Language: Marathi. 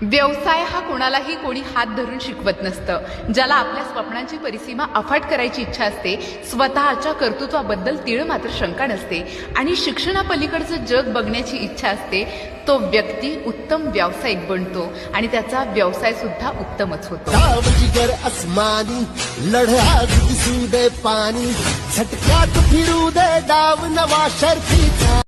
व्यवसाय हा कोणालाही कोणी हात धरून शिकवत नसतं. ज्याला आपल्या स्वप्नांची परिसीमा अफाट करायची इच्छा असते, स्वतःच्या कर्तृत्वाबद्दल तीळ मात्र शंका नसते आणि शिक्षणापलीकडचं जग बघण्याची इच्छा असते, तो व्यक्ती उत्तम व्यावसायिक बनतो आणि त्याचा व्यवसाय सुद्धा उत्तमच होतो. जिगर अस्मानी लढा दिसू दे पाणी झटक्यात फिरू दे डाव नवा शर्फीचा